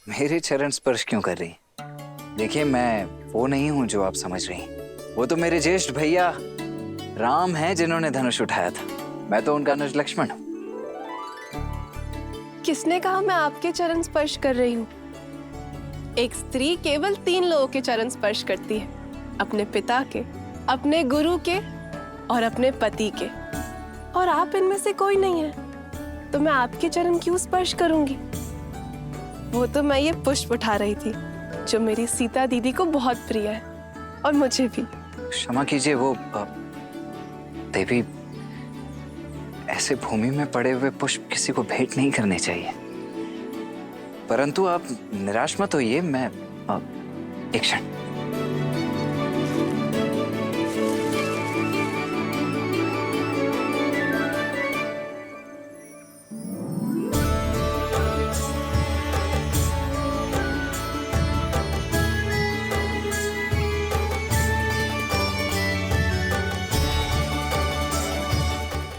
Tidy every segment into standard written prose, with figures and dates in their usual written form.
मेरे चरण स्पर्श क्यों कर रही? देखिए, मैं वो नहीं हूं जो आप समझ रही। वो तो मेरे ज्येष्ठ भैया राम हैं जिन्होंने धनुष उठाया था। मैं तो उनका अनुज लक्ष्मण हूँ। किसने कहा मैं आपके चरण स्पर्श कर रही हूँ? एक स्त्री केवल 3 लोगों के चरण स्पर्श करती है, अपने पिता के, अपने गुरु के और अपने पति के। और आप इनमें से कोई नहीं है, तो मैं आपके चरण क्यों स्पर्श करूंगी? वो तो मैं ये पुष्प उठा रही थी जो मेरी सीता दीदी को बहुत प्रिय है और मुझे भी। क्षमा कीजिए, वो देवी, ऐसे भूमि में पड़े हुए पुष्प किसी को भेंट नहीं करने चाहिए। परंतु आप निराश मत होइए, मैं एक क्षण।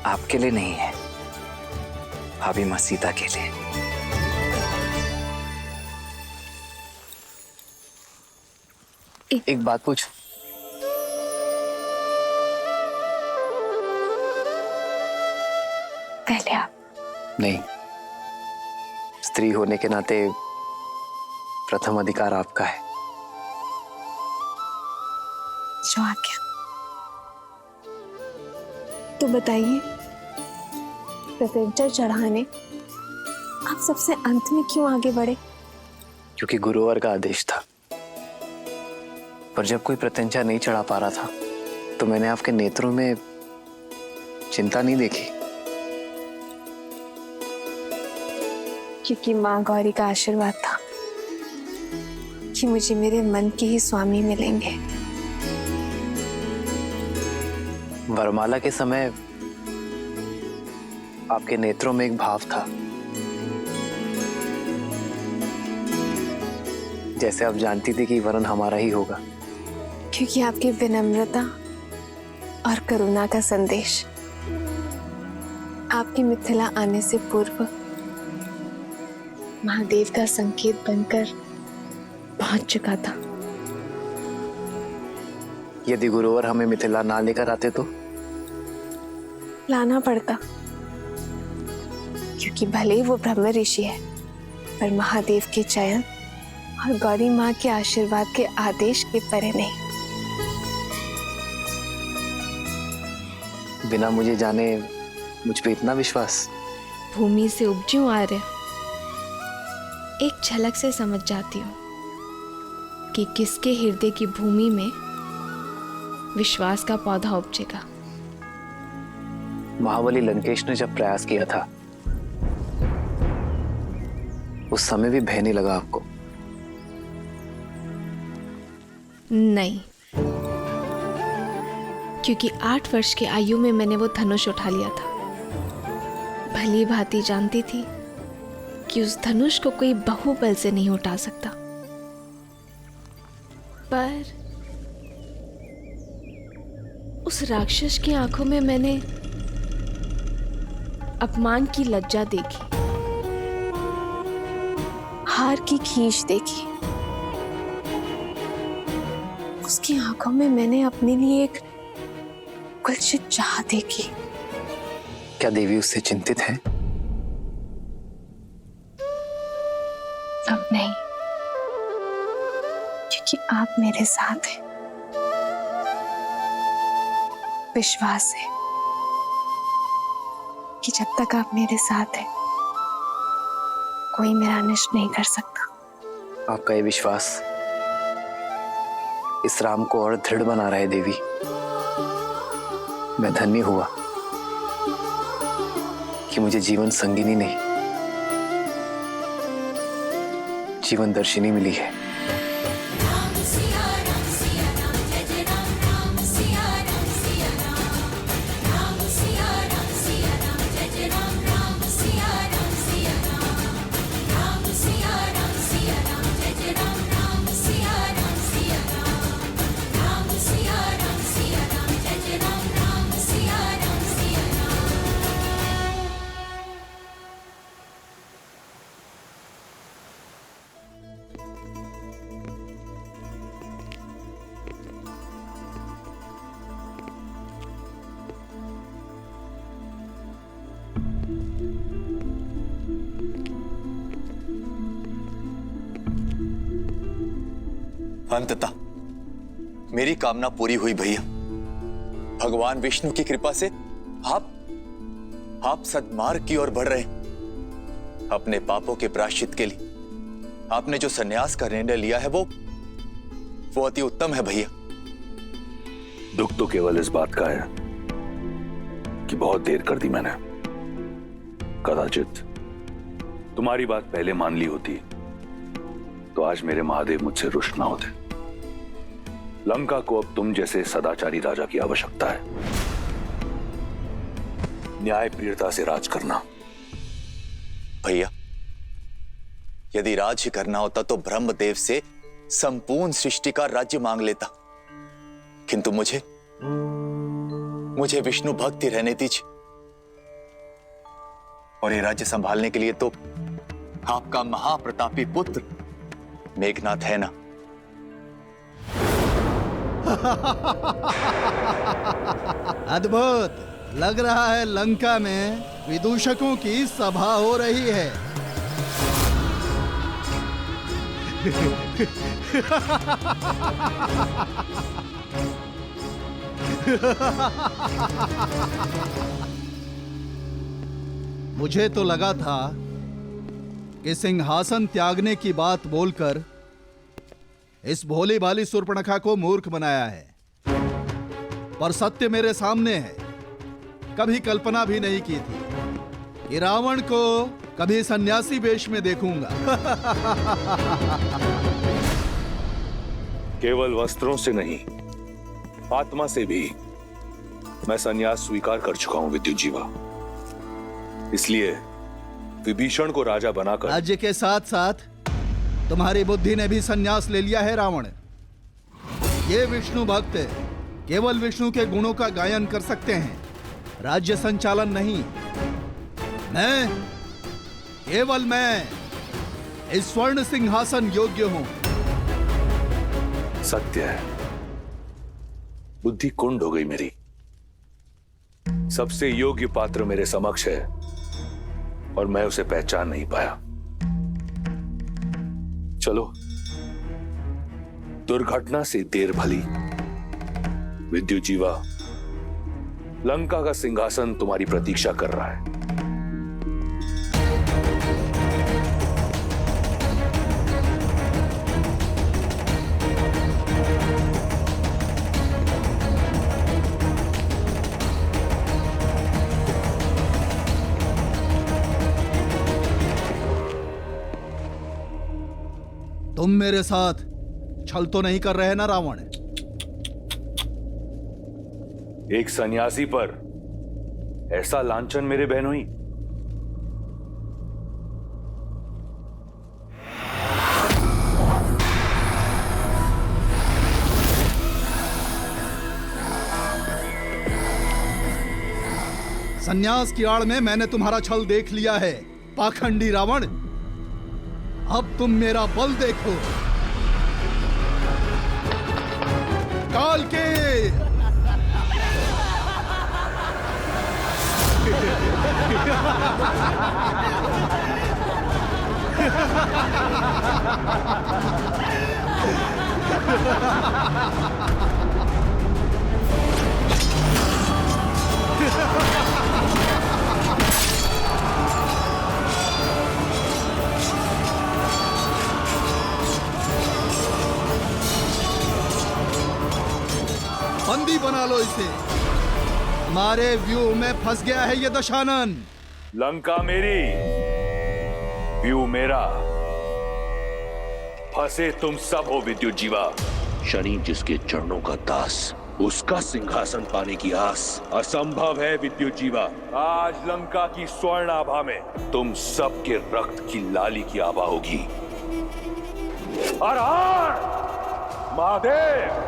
आपके लिए नहीं है, भाभी मां सीता के लिए। एक बात पूछ। पहले आप। नहीं, स्त्री होने के नाते प्रथम अधिकार आपका है। जो आज्ञा। तो बताइए, प्रत्यंचा चढ़ाने आप सबसे अंत में क्यों आगे बढ़े? क्योंकि गुरुवर का आदेश था। पर जब कोई प्रत्यंचा नहीं चढ़ा पा रहा था तो मैंने आपके नेत्रों में चिंता नहीं देखी। क्योंकि माँ गौरी का आशीर्वाद था कि मुझे मेरे मन के ही स्वामी मिलेंगे। वरमाला के समय आपके नेत्रों में एक भाव था, जैसे आप जानती थी कि वरन हमारा ही होगा। क्योंकि आपकी विनम्रता और करुणा का संदेश आपकी मिथिला आने से पूर्व महादेव का संकेत बनकर पहुंच चुका था। यदि गुरुवर हमें मिथिला ना लेकर आते तो लाना पड़ता, क्योंकि भले ही वो ब्रह्म ऋषि है, पर महादेव के चयन और गौरी माँ के आशीर्वाद के आदेश के परे नहीं। बिना मुझे जाने मुझ पे इतना विश्वास? भूमि से उपजूं आर्य, एक झलक से समझ जाती हूँ कि किसके हृदय की भूमि में विश्वास का पौधा उपजेगा। महाबली लंकेश ने जब प्रयास किया था उस समय भी भय नहीं लगा आपको? नहीं, क्योंकि 8 वर्ष की आयु में मैंने वो धनुष उठा लिया था। भली भांति जानती थी कि उस धनुष को कोई बाहुबल से नहीं उठा सकता। पर उस राक्षस की आंखों में मैंने अपमान की लज्जा देखी, हार की खींच देखी। उसकी आंखों में मैंने अपने लिए एक कुलसित चाह देखी। क्या देवी उससे चिंतित है? अब नहीं, क्योंकि आप मेरे साथ हैं। विश्वास है कि जब तक आप मेरे साथ हैं, कोई मेरा नष्ट नहीं कर सकता। आपका ये विश्वास इस राम को और दृढ़ बना रहा है देवी। मैं धन्य हुआ कि मुझे जीवन संगिनी नहीं, जीवन दर्शिनी मिली है। अंततः मेरी कामना पूरी हुई भैया। भगवान विष्णु की कृपा से आप सद्मार्ग की ओर बढ़ रहे हैं। अपने पापों के प्रायश्चित के लिए आपने जो संन्यास का निर्णय लिया है वो अति उत्तम है भैया। दुख तो केवल इस बात का है कि बहुत देर कर दी मैंने। कदाचित तुम्हारी बात पहले मान ली होती तो आज मेरे महादेव मुझसे रुष्ट ना होते। लंका को अब तुम जैसे सदाचारी राजा की आवश्यकता है। न्याय प्रियता से राज करना। भैया, यदि राज ही करना होता तो ब्रह्मदेव से संपूर्ण सृष्टि का राज्य मांग लेता, किंतु मुझे विष्णु भक्ति रहने दीजिए। और ये राज्य संभालने के लिए तो आपका महाप्रतापी पुत्र मेघनाथ है ना। अद्भुत लग रहा है। लंका में विदूषकों की सभा हो रही है। मुझे तो लगा था कि सिंहासन त्यागने की बात बोलकर इस भोली भाली शूर्पणखा को मूर्ख बनाया है, पर सत्य मेरे सामने है। कभी कल्पना भी नहीं की थी कि रावण को कभी सन्यासी वेश में देखूंगा। केवल वस्त्रों से नहीं, आत्मा से भी मैं संन्यास स्वीकार कर चुका हूं विद्युत जीवा। इसलिए विभीषण को राजा बनाकर राज्य के साथ साथ तुम्हारी बुद्धि ने भी संन्यास ले लिया है रावण। ये विष्णु भक्त केवल विष्णु के गुणों का गायन कर सकते हैं, राज्य संचालन नहीं। केवल मैं इस स्वर्ण सिंहासन योग्य हूं। सत्य है, बुद्धि कुंड हो गई मेरी। सबसे योग्य पात्र मेरे समक्ष है और मैं उसे पहचान नहीं पाया। चलो, दुर्घटना से देर भली। विद्युत जीवा, लंका का सिंहासन तुम्हारी प्रतीक्षा कर रहा है। तुम मेरे साथ छल तो नहीं कर रहे ना रावण? एक सन्यासी पर ऐसा लांछन मेरे बहनोई। संन्यास की आड़ में मैंने तुम्हारा छल देख लिया है, पाखंडी रावण। अब तुम मेरा बल देखो। काल के बंदी बना लो इसे। हमारे व्यू में फंस गया है ये दशानन। लंका मेरी, व्यू मेरा, फंसे तुम सब हो विद्युत जीवा। शनि जिसके चरणों का दास, उसका सिंहासन पाने की आस असंभव है विद्युत जीवा। आज लंका की स्वर्ण आभा में तुम सबके रक्त की लाली की आभा होगी। हर हर महादेव।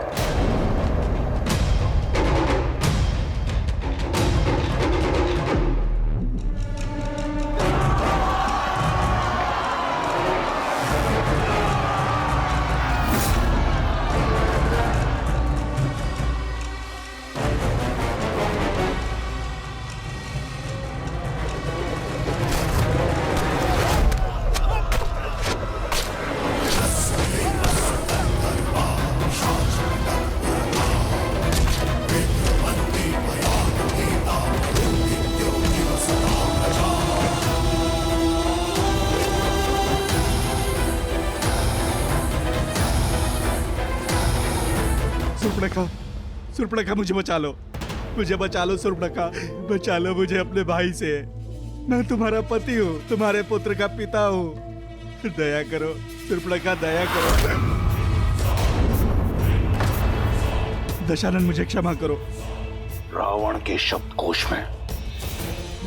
सुर्पणखा, सुर्पणखा मुझे बचा लो, मुझे बचा लो सुर्पणखा, बचा लो मुझे अपने भाई से। मैं तुम्हारा पति हूँ, तुम्हारे पुत्र का पिता हूँ, दया करो सुर्पणखा, दया करो। दशानन मुझे क्षमा करो। रावण के शब्दकोश में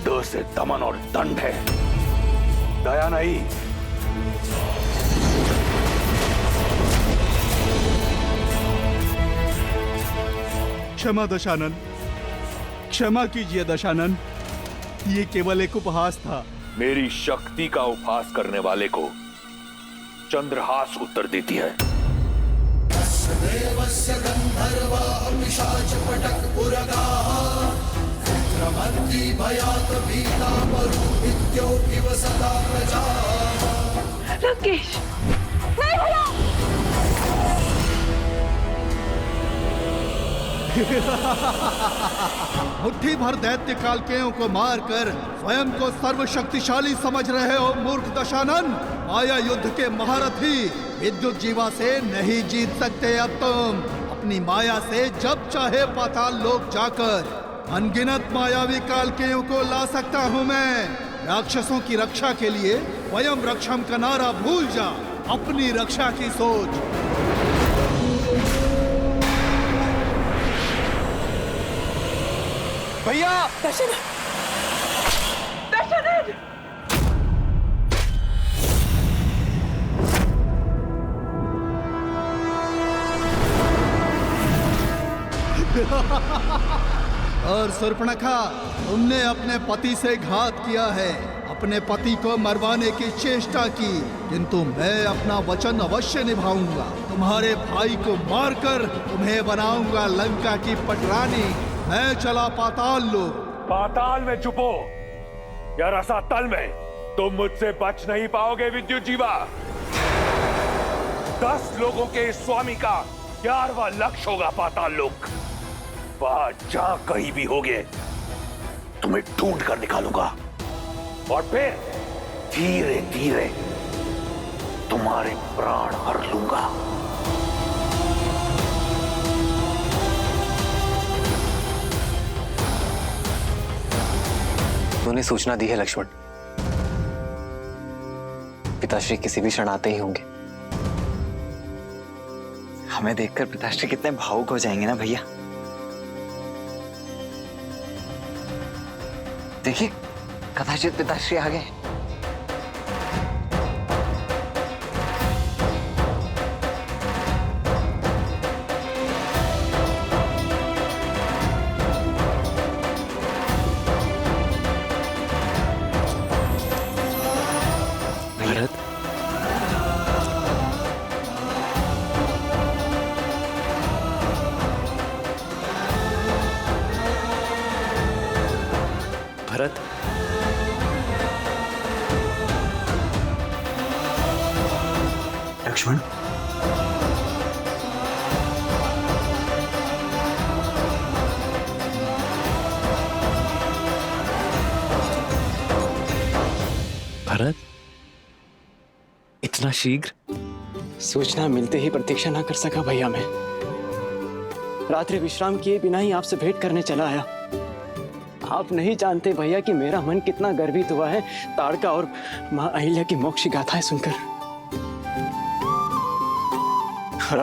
द से दमन और दंड है, दया नहीं। क्षमा दशानन, क्षमा कीजिए दशानन, ये केवल एक उपहास था। मेरी शक्ति का उपहास करने वाले को चंद्रहास उत्तर देती है। लंकेश, नहीं भैया। मुट्ठी भर दैत्य कालकेयों को मारकर स्वयं को सर्वशक्तिशाली समझ रहे हो मूर्ख दशानन। माया युद्ध के महारथी विद्युत जीवा से नहीं जीत सकते अब तुम। अपनी माया से जब चाहे पाताल लोक जाकर अनगिनत मायावी कालकेयों को ला सकता हूँ मैं। राक्षसों की रक्षा के लिए स्वयं रक्षम का नारा भूल जा, अपनी रक्षा की सोच। भैया दशानन, दशानन! और सुर्पणखा, तुमने अपने पति से घात किया है, अपने पति को मरवाने की चेष्टा की, किंतु मैं अपना वचन अवश्य निभाऊंगा। तुम्हारे भाई को मारकर तुम्हें बनाऊंगा लंका की पटरानी। मैं चला पाताल लोक। पाताल में छुपो या रसातल में, तुम मुझसे बच नहीं पाओगे विद्युत जीवा। 10 लोगों के इस स्वामी का 11वां लक्ष्य होगा पाताल लोक। वहां जहां कहीं भी होगे तुम्हें ढूंढ कर निकालूंगा और फिर धीरे धीरे तुम्हारे प्राण हर लूंगा। तूने सूचना दी है लक्ष्मण, पिताश्री किसी भी क्षण आते ही होंगे। हमें देखकर पिताश्री कितने भावुक हो जाएंगे ना भैया। देखिए, कदाचित पिताश्री आ गए। भरत, भरत, लक्ष्मण, भरत, इतना शीघ्र? सूचना मिलते ही प्रतीक्षा ना कर सका भैया मैं। रात्रि विश्राम किए बिना ही आपसे भेंट करने चला आया। आप नहीं जानते भैया कि मेरा मन कितना गर्वित हुआ है ताड़का और मां अहिल्या की मोक्ष गाथाएं सुनकर। और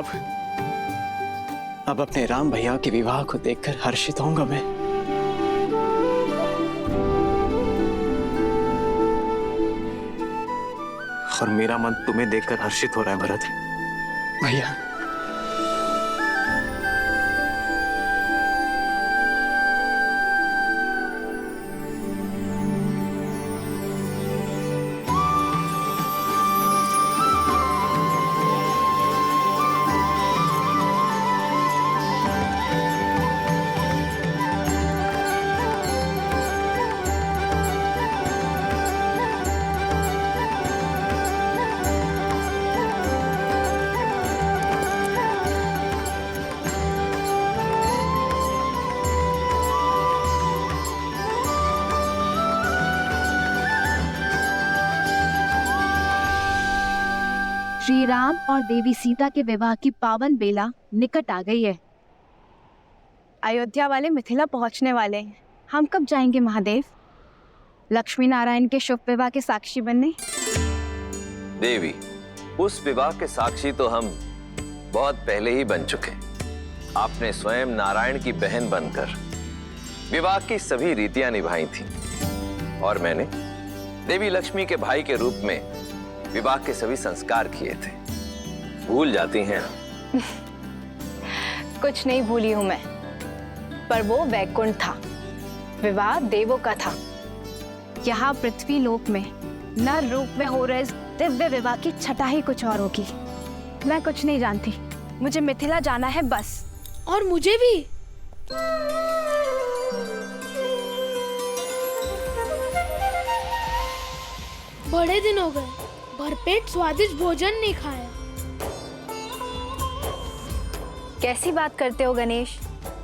अब अपने राम भैया के विवाह को देखकर हर्षित होऊंगा मैं। और मेरा मन तुम्हें देखकर हर्षित हो रहा है भरत। भैया श्री राम और देवी सीता के विवाह की पावन बेला निकट आ गई है। अयोध्या वाले मिथिला पहुंचने वाले हैं। हम कब जाएंगे महादेव? लक्ष्मी नारायण के शुभ विवाह के साक्षी बनने। देवी, उस विवाह के साक्षी तो हम बहुत पहले ही बन चुके। आपने स्वयं नारायण की बहन बनकर विवाह की सभी रीतियां निभाई थी और मैंने देवी लक्ष्मी के भाई के रूप में विवाह के सभी संस्कार किए थे। भूल जाती हैं। कुछ नहीं भूली हूं मैं, पर वो वैकुंठ था, विवाह देवों का था। यहाँ पृथ्वी लोक में नर रूप में हो रहे इस दिव्य विवाह की छटा ही कुछ और होगी। मैं कुछ नहीं जानती, मुझे मिथिला जाना है बस। और मुझे भी। बड़े दिन हो गए, भरपेट स्वादिष्ट भोजन नहीं खाया। कैसी बात करते हो गणेश?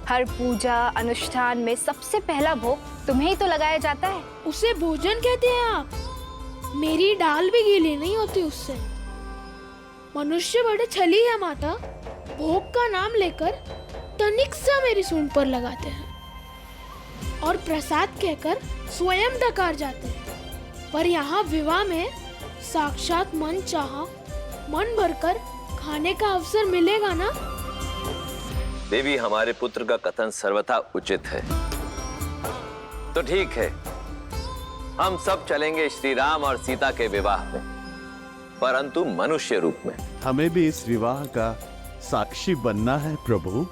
हर पूजा अनुष्ठान में सबसे पहला भोग तुम्हें ही तो लगाया जाता है। उसे भोजन कहते हैं आप? मेरी दाल भी गीली नहीं होती उससे। मनुष्य बड़े छली है माता, भोग का नाम लेकर तनिक सा मेरी सूंड पर लगाते हैं और प्रसाद कहकर स्वयं डकार जाते हैं। पर यहाँ विवाह में साक्षात मन चाहा मन भरकर खाने का अवसर मिलेगा ना? देवी, हमारे पुत्र का कथन सर्वथा उचित है। तो ठीक है, हम सब चलेंगे श्री राम और सीता के विवाह में, परंतु मनुष्य रूप में। हमें भी इस विवाह का साक्षी बनना है प्रभु।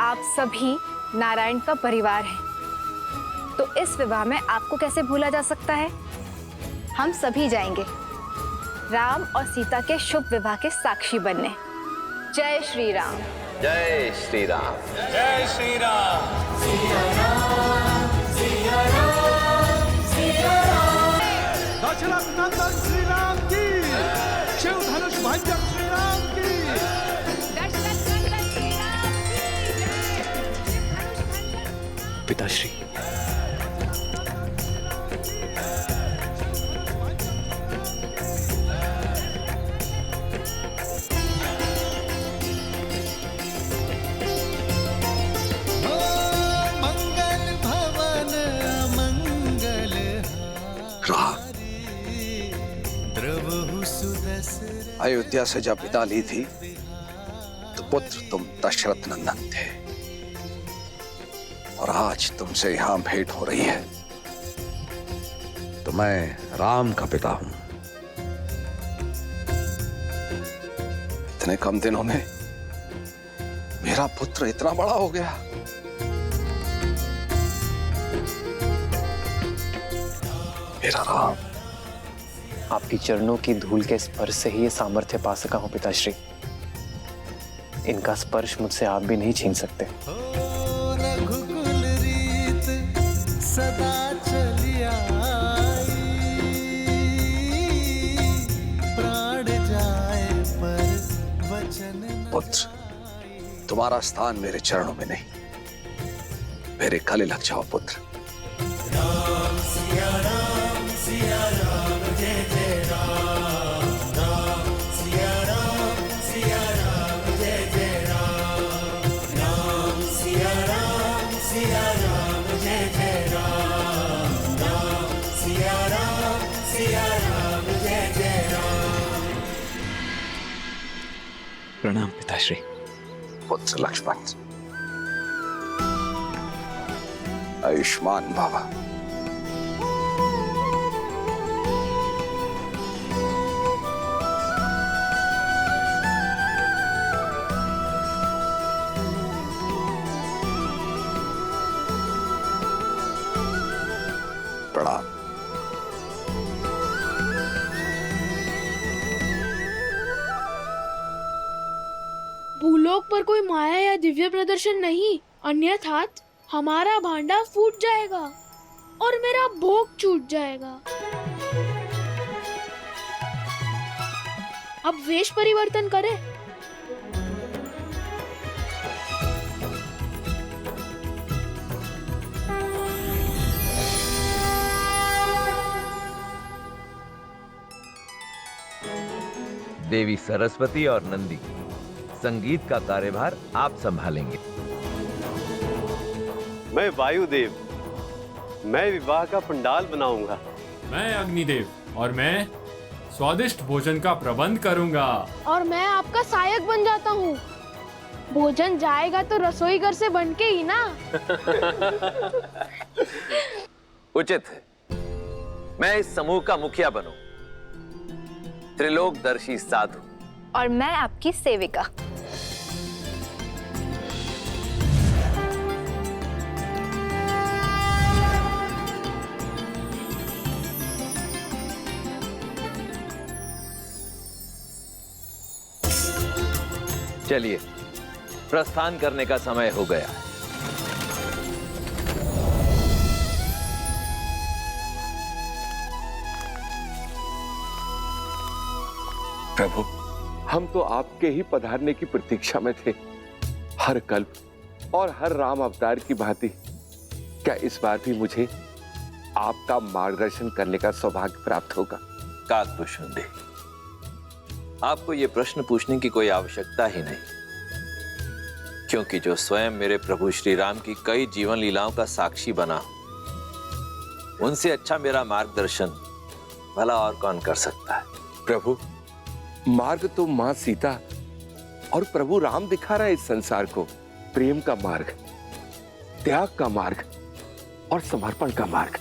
आप सभी नारायण का परिवार है, तो इस विवाह में आपको कैसे भूला जा सकता है? हम सभी जाएंगे राम और सीता के शुभ विवाह के साक्षी बनने। जय श्री राम। जय श्री राम। जय श्री राम। दशरथ नंदन श्री राम की, शिव धनुष भंजन श्री राम की। पिताश्री, अयोध्या से जब विदा ली थी तो पुत्र तुम दशरथ नंदन थे, और आज तुमसे यहां भेंट हो रही है तो मैं राम का पिता हूं। इतने कम दिनों में मेरा पुत्र इतना बड़ा हो गया। मेरा राम। आपकी चरणों की धूल के स्पर्श से ही ये सामर्थ्य पा सका हूं पिताश्री। इनका स्पर्श मुझसे आप भी नहीं छीन सकते। रघुकुल रीत सदा चली आई, प्राण जाए पर वचन। पुत्र, तुम्हारा स्थान मेरे चरणों में नहीं, मेरे गले लग जाओ पुत्र। राम सिया राम सिया राम जय जय राम। राम सिया राम जय जय राम। राम सिया राम जय जय राम। राम सिया राम जय जय राम। प्रणाम पिताश्री। पुत्र लक्ष्मण, आयुष्मान बाबा। प्रणाम। भूलोक पर कोई माया या दिव्य प्रदर्शन नहीं, अन्यथा हमारा भांडा फूट जाएगा और मेरा भोग छूट जाएगा। अब वेश परिवर्तन करें। देवी सरस्वती और नंदी, संगीत का कार्यभार आप संभालेंगे। मैं वायुदेव, मैं विवाह का पंडाल बनाऊंगा। मैं अग्निदेव और मैं स्वादिष्ट भोजन का प्रबंध करूंगा। और मैं आपका सहायक बन जाता हूँ। भोजन जाएगा तो रसोई घर से बन के ही ना। उचित है, मैं इस समूह का मुखिया बनूं, त्रिलोकदर्शी साधु। और मैं आपकी सेविका। चलिए, प्रस्थान करने का समय हो गया है। प्रभु, हम तो आपके ही पधारने की प्रतीक्षा में थे। हर कल्प और हर राम अवतार की भांति क्या इस बार भी मुझे आपका मार्गदर्शन करने का सौभाग्य प्राप्त होगा? काकभूषुंडी, आपको ये प्रश्न पूछने की कोई आवश्यकता ही नहीं, क्योंकि जो स्वयं मेरे प्रभु श्री राम की कई जीवन लीलाओं का साक्षी बना, उनसे अच्छा मेरा मार्गदर्शन भला और कौन कर सकता है? प्रभु, मार्ग तो मां सीता और प्रभु राम दिखा रहा है इस संसार को। प्रेम का मार्ग, त्याग का मार्ग और समर्पण का मार्ग।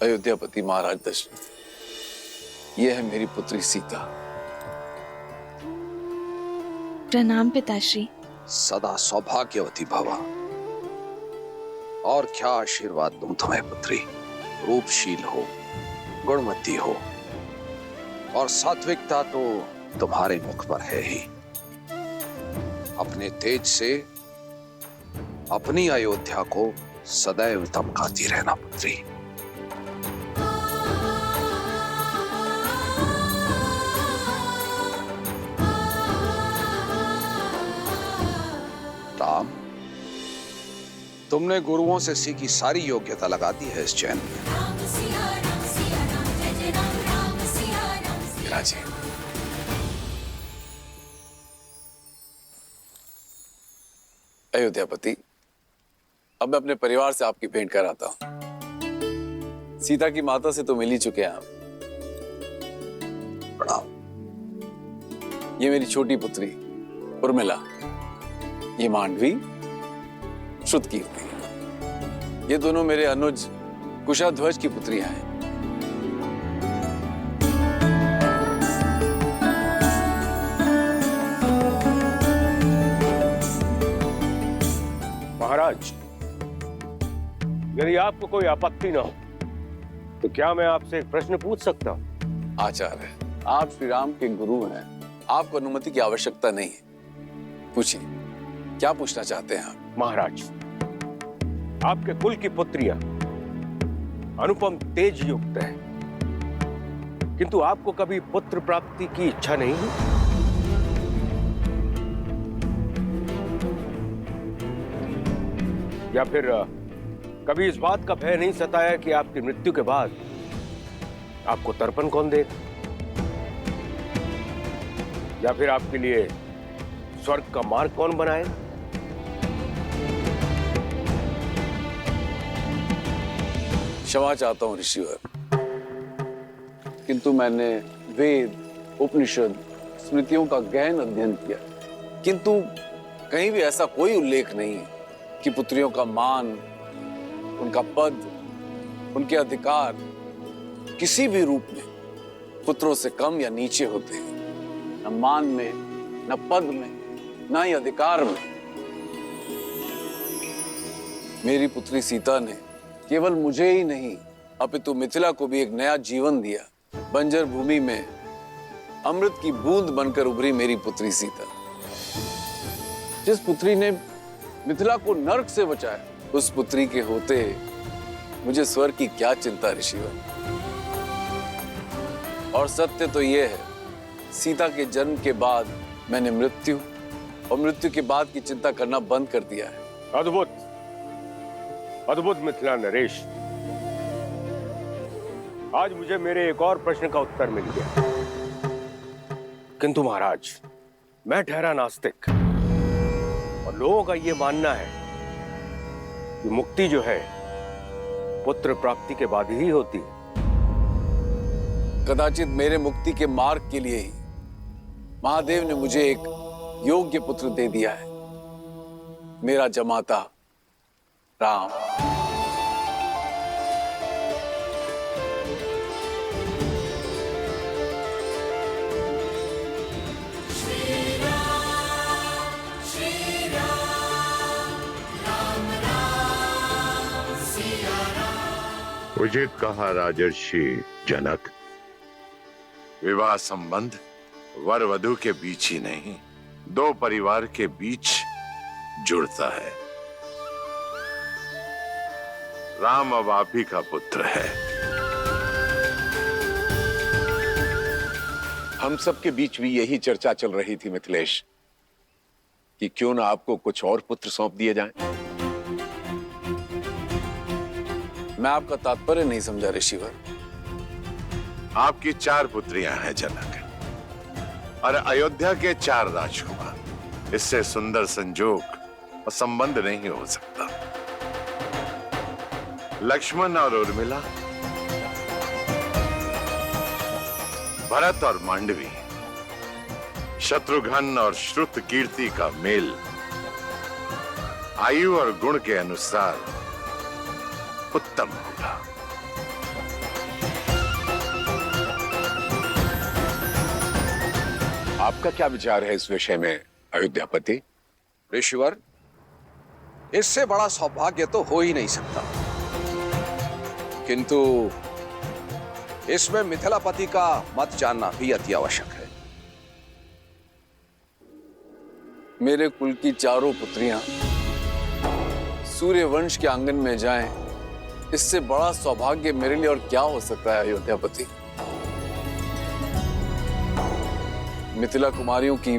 अयोध्यापति महाराज दशरथ, ये है मेरी पुत्री सीता। प्रणाम पिताश्री। सदा सौभाग्यवती भवा। और क्या आशीर्वाद दूं तुम्हें पुत्री। रूपशील हो, गुणवती हो, और सात्विकता तो तुम्हारे मुख पर है ही। अपने तेज से अपनी अयोध्या को सदैव धमकाती रहना पुत्री। राम, तुमने गुरुओं से सीखी सारी योग्यता लगा दी है इस चैन में। विराजे। अयोध्यापति, अब मैं अपने परिवार से आपकी भेंट कराता हूं। सीता की माता से तो मिल ही चुके हैं आप। प्रणाम। ये मेरी छोटी पुत्री उर्मिला, ये मांडवी, श्रुतकीर्ति। ये दोनों मेरे अनुज कुशाध्वज की पुत्रियां हैं। महाराज, यदि आपको कोई आपत्ति ना हो तो क्या मैं आपसे एक प्रश्न पूछ सकता हूं? आचार्य, आप श्री राम के गुरु हैं, आपको अनुमति की आवश्यकता नहीं है। पूछिए, क्या पूछना चाहते हैं आप? महाराज, आपके कुल की पुत्रियां अनुपम तेज युक्त है, किंतु आपको कभी पुत्र प्राप्ति की इच्छा नहीं है? या फिर कभी इस बात का भय नहीं सताया कि आपकी मृत्यु के बाद आपको तर्पण कौन देगा, या फिर आपके लिए स्वर्ग का मार्ग कौन बनाए? क्षमा चाहता हूं ऋषिवर, किंतु मैंने वेद, उपनिषद, स्मृतियों का गहन अध्ययन किया, किंतु कहीं भी ऐसा कोई उल्लेख नहीं कि पुत्रियों का मान, उनका पद, उनके अधिकार किसी भी रूप में पुत्रों से कम या नीचे होते हैं। न मान में, न पद में, न ही अधिकार में। मेरी पुत्री सीता ने केवल मुझे ही नहीं अपितु मिथिला को भी एक नया जीवन दिया। बंजर भूमि में अमृत की बूंद बनकर उभरी मेरी पुत्री सीता। जिस पुत्री ने मिथिला को नरक से बचाया, उस पुत्री के होते मुझे स्वर्ग की क्या चिंता ऋषिवर। और सत्य तो यह है, सीता के जन्म के बाद मैंने मृत्यु और मृत्यु के बाद की चिंता करना बंद कर दिया है। अद्भुत, अद्भुत मिथिला नरेश। आज मुझे मेरे एक और प्रश्न का उत्तर मिल गया। किंतु महाराज, मैं ठहरा नास्तिक और लोगों का यह मानना है कि मुक्ति जो है पुत्र प्राप्ति के बाद ही होती है। कदाचित मेरे मुक्ति के मार्ग के लिए ही महादेव ने मुझे एक योग्य पुत्र दे दिया है, मेरा जमाता राम। उचित कहा राजर्षि जनक, विवाह संबंध वर वधु के बीच ही नहीं, दो परिवार के बीच जुड़ता है। राम अब आप ही का पुत्र है। हम सबके बीच भी यही चर्चा चल रही थी मिथिलेश, कि क्यों ना आपको कुछ और पुत्र सौंप दिए जाएं। मैं आपका तात्पर्य नहीं समझा ऋषिवर। आपकी 4 पुत्रियां हैं जनक, और अयोध्या के 4 राजकुमार। इससे सुंदर संजोग और संबंध नहीं हो सकता। लक्ष्मण और उर्मिला, भरत और मांडवी, शत्रुघ्न और श्रुत कीर्ति का मेल आयु और गुण के अनुसार उत्तम होगा। आपका क्या विचार है इस विषय में अयोध्यापति? ऋषिवर, इससे बड़ा सौभाग्य तो हो ही नहीं सकता, किंतु इसमें मिथिलापति का मत जानना भी अति आवश्यक है। मेरे कुल की 4 पुत्रियां सूर्य वंश के आंगन में जाएं, इससे बड़ा सौभाग्य मेरे लिए और क्या हो सकता है अयोध्यापति। मिथिला कुमारियों की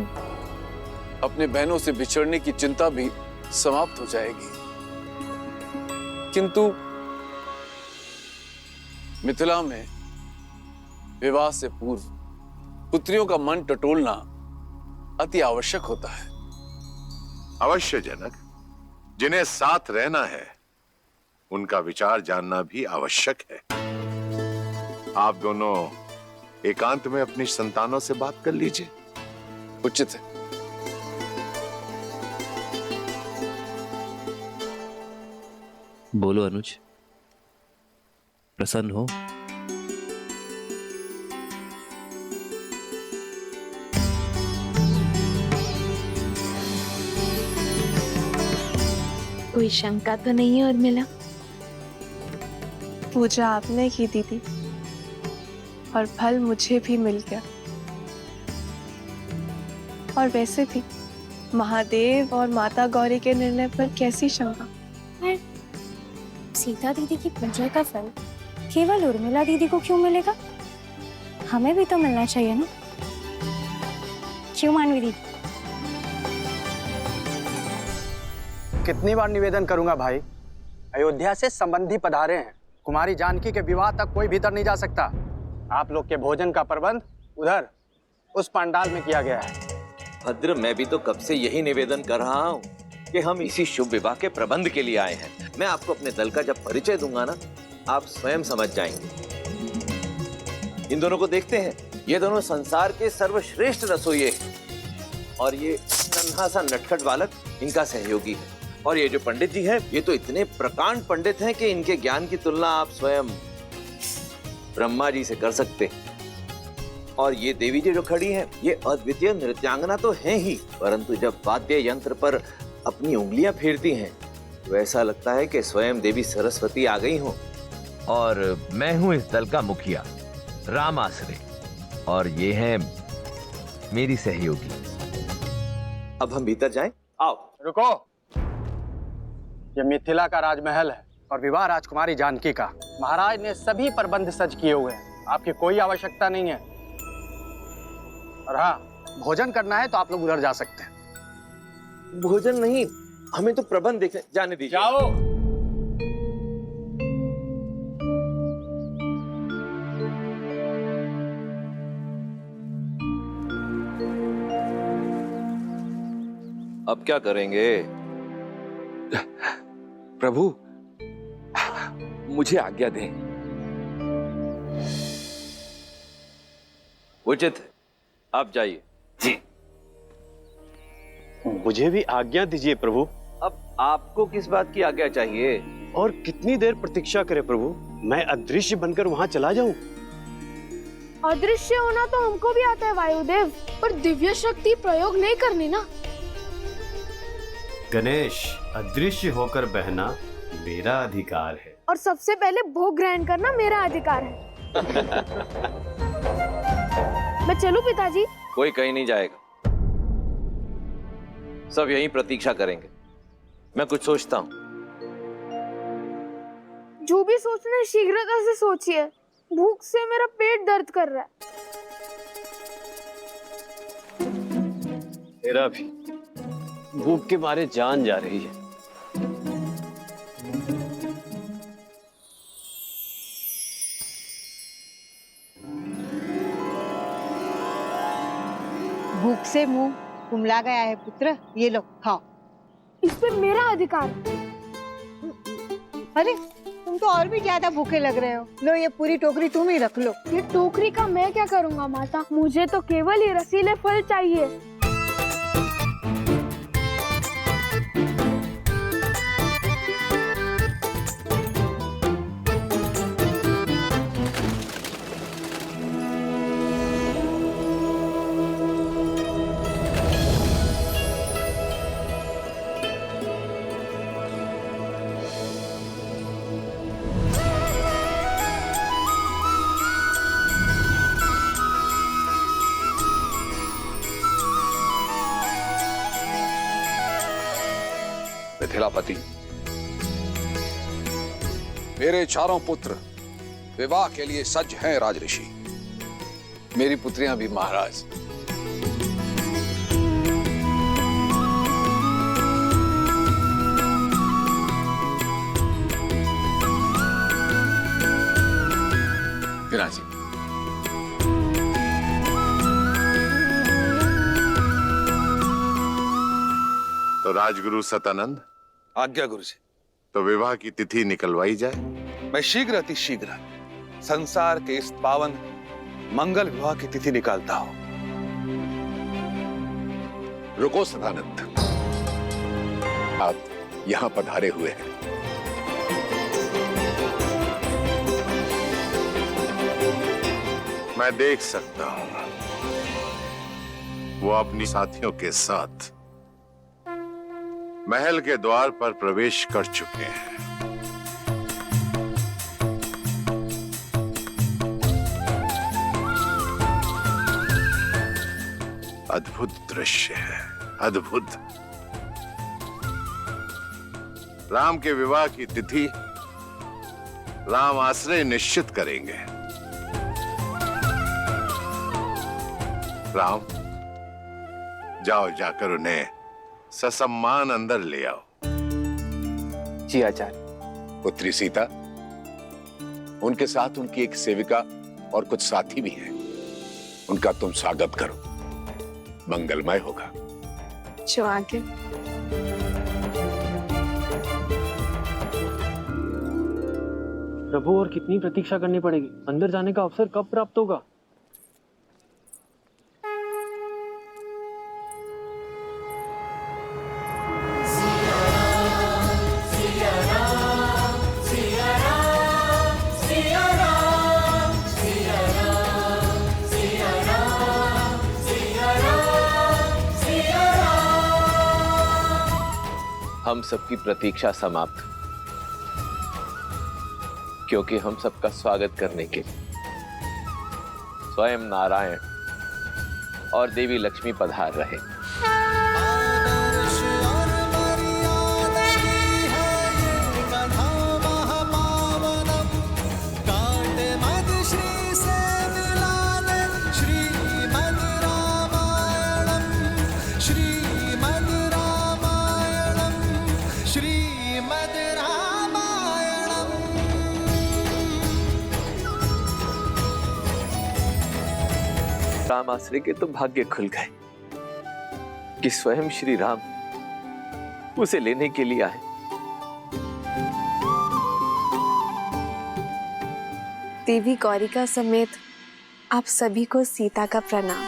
अपने बहनों से बिछड़ने की चिंता भी समाप्त हो जाएगी, किंतु मिथिला में विवाह से पूर्व पुत्रियों का मन टटोलना अति आवश्यक होता है। अवश्य जनक, जिन्हें साथ रहना है उनका विचार जानना भी आवश्यक है। आप दोनों एकांत में अपनी संतानों से बात कर लीजिए। उचित है। बोलो अनुज, प्रसन्न हो? कोई शंका तो नहीं है उर्मिला? पूजा आपने की दीदी, और फल मुझे भी मिल गया। और वैसे भी महादेव और माता गौरी के निर्णय पर कैसी शंका। सीता दीदी की पूजा का फल केवल उर्मिला दीदी को क्यों मिलेगा? हमें भी तो मिलना चाहिए ना, क्यों मानवी दीदी? कितनी बार निवेदन करूंगा भाई, अयोध्या से संबंधी पधारे हैं। कुमारी जानकी के विवाह तक कोई भीतर नहीं जा सकता। आप लोग के भोजन का प्रबंध उधर उस पंडाल में किया गया है। भद्र, मैं भी तो कब से यही निवेदन कर रहा हूँ कि हम इसी शुभ विवाह के प्रबंध के लिए आए हैं। मैं आपको अपने दल का जब परिचय दूंगा ना, आप स्वयं समझ जाएंगे। इन दोनों को देखते हैं, ये दोनों संसार के सर्वश्रेष्ठ रसोइये हैं, और ये नन्हा सा नटखट बालक इनका सहयोगी है। और ये जो पंडित जी हैं, ये तो इतने प्रकांड पंडित हैं कि इनके ज्ञान की तुलना आप स्वयं ब्रह्मा जी से कर सकते हैं। और ये देवी जी जो खड़ी हैं, ये अद्वितीय नृत्यांगना तो हैं ही, परंतु जब वाद्य यंत्र पर अपनी उंगलियां फेरती हैं तो ऐसा लगता है कि स्वयं देवी सरस्वती आ गई हो। और मैं हूं इस दल का मुखिया राम आसरे, और ये है मेरी सहयोगी। अब हम भीतर जाएं? आओ। रुको। ये मिथिला का राजमहल है और विवाह राजकुमारी जानकी का। महाराज ने सभी प्रबंध सज्ज किए हुए हैं, आपकी कोई आवश्यकता नहीं है। और हाँ, भोजन करना है तो आप लोग उधर जा सकते हैं। भोजन नहीं, हमें तो प्रबंध देखने जाने दीजिए। जाओ। अब क्या करेंगे? प्रभु, मुझे आज्ञा दें। उचित, आप जाइए। जी। मुझे भी आज्ञा दीजिए प्रभु। अब आपको किस बात की आज्ञा चाहिए? और कितनी देर प्रतीक्षा करे प्रभु? मैं अदृश्य बनकर वहां चला जाऊं? अदृश्य होना तो हमको भी आता है वायुदेव, पर दिव्य शक्ति प्रयोग नहीं करनी ना। गणेश, अदृश्य होकर बहना मेरा अधिकार है। और सबसे पहले भोग ग्रहण करना मेरा अधिकार है। मैं चलूं पिताजी? कोई कहीं नहीं जाएगा, सब यहीं प्रतीक्षा करेंगे। मैं कुछ सोचता हूं। जो भी सोचना है शीघ्रता से सोचिए, भूख से मेरा पेट दर्द कर रहा है। मेरा भी भूख के मारे जान जा रही है। भूख से मुंह कुमला गया है पुत्र, ये लो खाओ। इस पे मेरा अधिकार। अरे तुम तो और भी ज्यादा भूखे लग रहे हो। लो ये पूरी टोकरी तुम ही रख लो। ये टोकरी का मैं क्या करूंगा माता? मुझे तो केवल ये रसीले फल चाहिए। मिथिलापति, मेरे चारों पुत्र विवाह के लिए सज्ज हैं राजऋषि। मेरी पुत्रियां भी महाराज। विराजी। तो राजगुरु सतानंद, आज्ञा गुरु जी। तो विवाह की तिथि निकलवाई जाए। मैं शीघ्र अति शीघ्र संसार के इस पावन मंगल विवाह की तिथि निकालता हूं। रुको सदानंद, आप यहां पधारे हुए हैं। मैं देख सकता हूं वो अपनी साथियों के साथ महल के द्वार पर प्रवेश कर चुके हैं। अद्भुत दृश्य है, अद्भुत। राम के विवाह की तिथि राम आश्रय निश्चित करेंगे। राम, जाओ जाकर उन्हें ससम्मान अंदर ले आओ। जी आचार्य। पुत्री सीता, उनके साथ उनकी एक सेविका और कुछ साथी भी हैं। उनका तुम स्वागत करो, मंगलमय होगा। जो आगे। प्रभु, और कितनी प्रतीक्षा करनी पड़ेगी? अंदर जाने का अवसर कब प्राप्त होगा? हम सबकी प्रतीक्षा समाप्त, क्योंकि हम सबका स्वागत करने के लिए स्वयं नारायण और देवी लक्ष्मी पधार रहे। राम आश्रय के तो भाग्य खुल गए कि स्वयं श्री राम उसे लेने के लिए आए। देवी गौरिका समेत आप सभी को सीता का प्रणाम।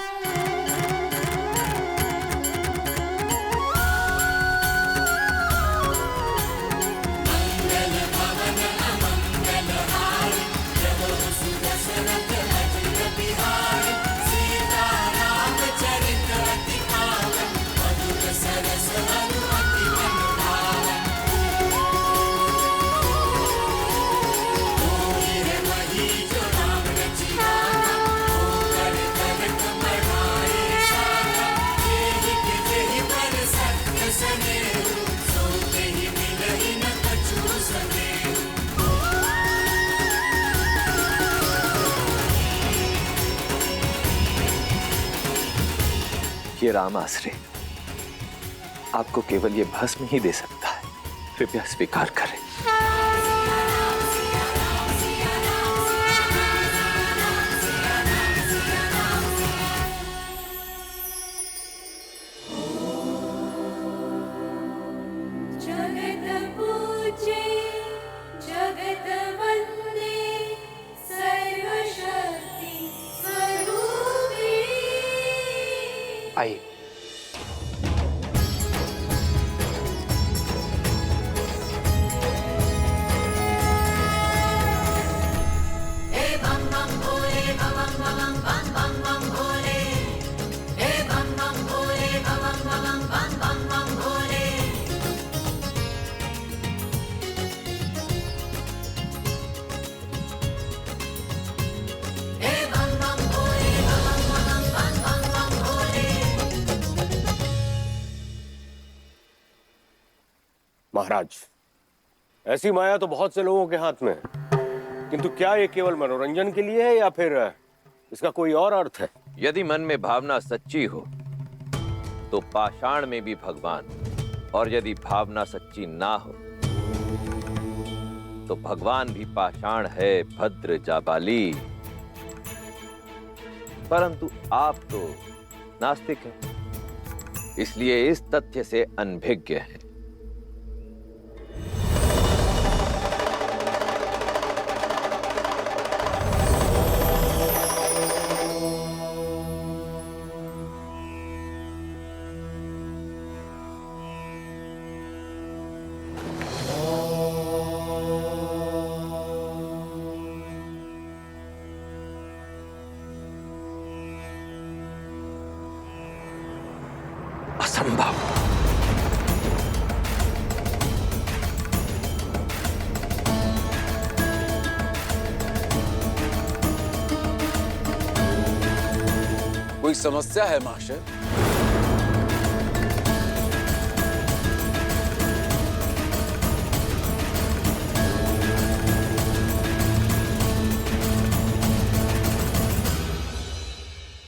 ये राम आश्रय आपको केवल ये भस्म ही दे सकता है, कृपया स्वीकार करें। जगत पूजे जगत वंदे सर्वशक्ति स्वरूपिणी। आइए। महाराज, ऐसी माया तो बहुत से लोगों के हाथ में है, किंतु क्या ये केवल मनोरंजन के लिए है या फिर इसका कोई और अर्थ है? यदि मन में भावना सच्ची हो तो पाषाण में भी भगवान, और यदि भावना सच्ची ना हो तो भगवान भी पाषाण है, भद्र जाबाली। परंतु आप तो नास्तिक हैं, इसलिए इस तथ्य से अनभिज्ञ हैं। असंभव। कोई समस्या है महाशय?